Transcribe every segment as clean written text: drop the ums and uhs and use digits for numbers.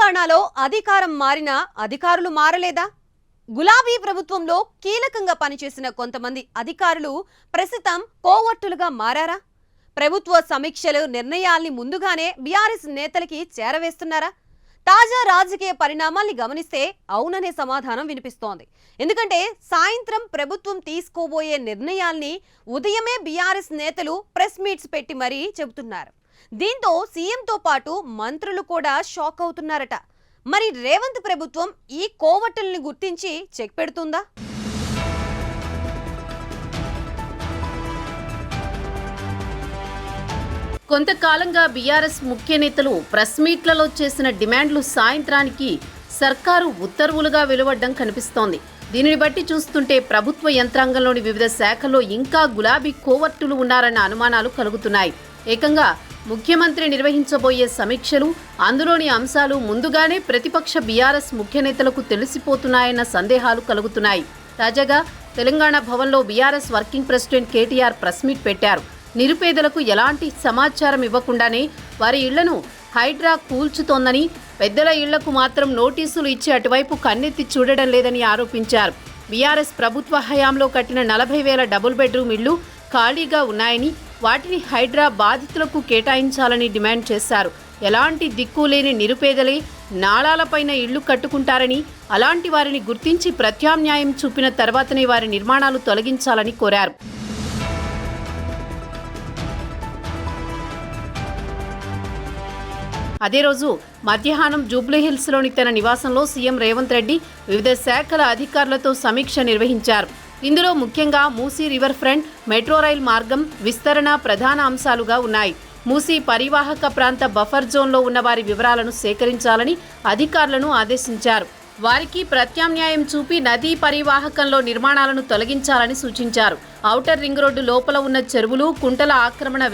తెలంగాణలో అధికారం మారినా అధికారులు మారలేదా? గులాబీ ప్రభుత్వంలో కీలకంగా పనిచేసిన కొంతమంది అధికారులు ప్రస్తుతం కోవర్టులుగా మారారా? ప్రభుత్వ సమీక్షలు నిర్ణయాల్ని ముందుగానే బీఆర్ఎస్ నేతలకి చేరవేస్తున్నారా? తాజా రాజకీయ పరిణామాల్ని గమనిస్తే అవుననే సమాధానం వినిపిస్తోంది. ఎందుకంటే సాయంత్రం ప్రభుత్వం తీసుకోబోయే నిర్ణయాల్ని ఉదయమే బీఆర్ఎస్ నేతలు ప్రెస్ మీట్స్ పెట్టి మరీ చెబుతున్నారు. దీంతో సీఎంతో పాటు మంత్రులు కూడా షాక్ అవుతున్నారట. మరి రేవంత్ ప్రభుత్వం ఈ కోవట్టుల్ని గుర్తించి చెక్ పెడుతుందా? కొంతకాలంగా బీఆర్ఎస్ ముఖ్య నేతలు ప్రెస్ మీట్లలో చేసిన డిమాండ్లు సాయంత్రానికి సర్కారు ఉత్తర్వులుగా వెలువడ్డం కనిపిస్తోంది. దీనిని బట్టి చూస్తుంటే ప్రభుత్వ యంత్రాంగంలోని వివిధ శాఖల్లో ఇంకా గులాబీ కోవర్టులు ఉన్నారన్న అనుమానాలు కలుగుతున్నాయి. ఏకంగా ముఖ్యమంత్రి నిర్వహించబోయే సమీక్షలు, అందులోని అంశాలు ముందుగానే ప్రతిపక్ష బీఆర్ఎస్ ముఖ్య నేతలకు తెలిసిపోతున్నాయన్న సందేహాలు కలుగుతున్నాయి. తాజాగా తెలంగాణ భవన్లో BRS working president KTR press meet పెట్టారు. నిరుపేదలకు ఎలాంటి సమాచారం ఇవ్వకుండానే వారి ఇళ్లను హైడ్రా కూల్చుతోందని, పెద్దల ఇళ్లకు మాత్రం నోటీసులు ఇచ్చి అటువైపు కన్నెత్తి చూడడం లేదని ఆరోపించారు. బీఆర్ఎస్ ప్రభుత్వ హయాంలో కట్టిన 40,000 డబుల్ బెడ్రూమ్ ఇళ్లు ఖాళీగా ఉన్నాయని, వాటిని హైడ్రా బాధితులకు కేటాయించాలని డిమాండ్ చేశారు. ఎలాంటి దిక్కులేని నిరుపేదలే నాళాలపైన ఇళ్లు కట్టుకుంటారని, అలాంటి వారిని గుర్తించి ప్రత్యామ్నాయం చూపిన తర్వాతనే వారి నిర్మాణాలు తొలగించాలని కోరారు. అదే రోజు మధ్యాహ్నం జూబ్లీహిల్స్లోని తన నివాసంలో సీఎం రేవంత్ రెడ్డి వివిధ శాఖల అధికారులతో సమీక్ష నిర్వహించారు. ఇందులో ముఖ్యంగా Musi river front, metro rail మార్గం విస్తరణ ప్రధాన అంశాలుగా ఉన్నాయి. మూసీ పరివాహక ప్రాంత బఫర్ జోన్లో ఉన్న వారి వివరాలను సేకరించాలని అధికారులను ఆదేశించారు. వారికి ప్రత్యామ్నాయం చూపి నదీ పరివాహకంలో నిర్మాణాలను తొలగించాలని సూచించారు. ఔటర్ రింగ్ రోడ్డు లోపల ఉన్న చెరువులు, కుంటల ఆక్రమణ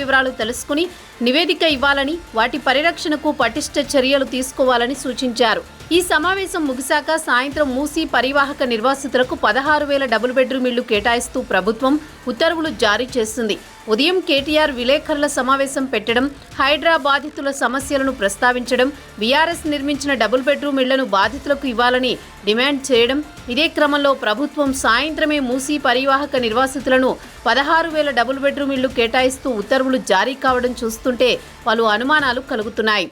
వివరాలు తెలుసుకుని నివేదిక ఇవ్వాలని, వాటి పరిరక్షణకు పటిష్ట చర్యలు తీసుకోవాలని సూచించారు. ఈ సమావేశం ముగిశాక సాయంత్రం మూసీ పరివాహక నిర్వాసితులకు 16,000 డబుల్ బెడ్రూమ్ ఇళ్లు కేటాయిస్తూ ప్రభుత్వం ఉత్తర్వులు జారీ చేస్తుంది. ఉదయం కేటీఆర్ విలేకరుల సమావేశం పెట్టడం, హైడ్రా బాధితుల సమస్యలను ప్రస్తావించడం, బీఆర్ఎస్ నిర్మించిన డబుల్ బెడ్రూమ్ ఇళ్లను బాధితులకు ఇవ్వాలని డిమాండ్ చేయడం. ఇదే క్రమంలో ప్రభుత్వం సాయంత్రమే మూసీ పరివాహక నిర్వాసితులను 16,000 డబుల్ బెడ్రూమ్ ఇళ్లు కేటాయిస్తూ ఉత్తర్వులు జారీ కావడం చూస్తుంటే పలు అనుమానాలు కలుగుతున్నాయి.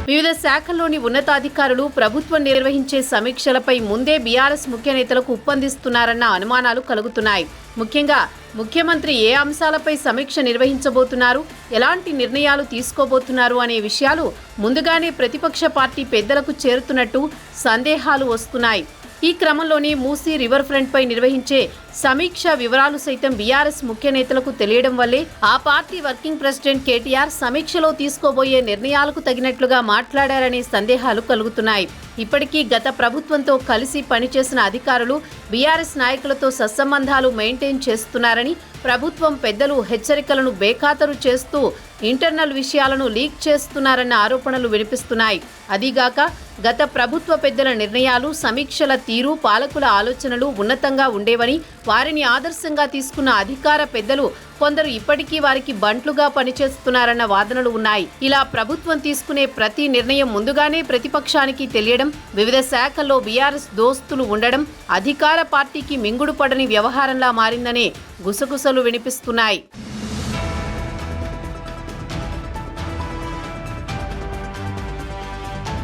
వివిధ శాఖల్లోని ఉన్నతాధికారులు ప్రభుత్వం నిర్వహించే సమీక్షలపై ముందే బీఆర్ఎస్ ముఖ్య నేతలకు ఉప్పందిస్తున్నారన్న అనుమానాలు కలుగుతున్నాయి. ముఖ్యంగా ముఖ్యమంత్రి ఏ అంశాలపై సమీక్ష నిర్వహించబోతున్నారు, ఎలాంటి నిర్ణయాలు తీసుకోబోతున్నారు అనే విషయాలు ముందుగానే ప్రతిపక్ష పార్టీ పెద్దలకు చేరుతున్నట్టు సందేహాలు వస్తున్నాయి. ఈ క్రమంలోనే మూసీ రివర్ ఫ్రంట్ పై నిర్వహించే సమీక్ష వివరాలు సైతం బీఆర్ఎస్ ముఖ్య నేతలకు తెలియడం వల్లే ఆ పార్టీ వర్కింగ్ ప్రెసిడెంట్ కేటీఆర్ సమీక్షలో తీసుకోబోయే నిర్ణయాలకు తగినట్లుగా మాట్లాడారనే సందేహాలు కలుగుతున్నాయి. ఇప్పటికీ గత ప్రభుత్వంతో కలిసి పనిచేసిన అధికారులు బీఆర్ఎస్ నాయకులతో సత్సంబంధాలు మెయింటైన్ చేస్తున్నారని, ప్రభుత్వం పెద్దలు హెచ్చరికలను బేఖాతరు చేస్తూ ఇంటర్నల్ విషయాలను లీక్ చేస్తున్నారన్న ఆరోపణలు వినిపిస్తున్నాయి. అదీగాక గత ప్రభుత్వ పెద్దల నిర్ణయాలు, సమీక్షల తీరు, పాలకుల ఆలోచనలు ఉన్నతంగా ఉండేవని, వారిని ఆదర్శంగా తీసుకున్న అధికార పెద్దలు కొందరు ఇప్పటికీ వారికి బంట్లుగా పనిచేస్తున్నారన్న వాదనలు ఉన్నాయి. ఇలా ప్రభుత్వం తీసుకునే ప్రతి నిర్ణయం ముందుగానే ప్రతిపక్షానికి తెలియడం, వివిధ శాఖల్లో బీఆర్ఎస్ దోస్తులు ఉండడం అధికార పార్టీకి మింగుడు పడని వ్యవహారంలా మారిందనే గుసగుసలు వినిపిస్తున్నాయి.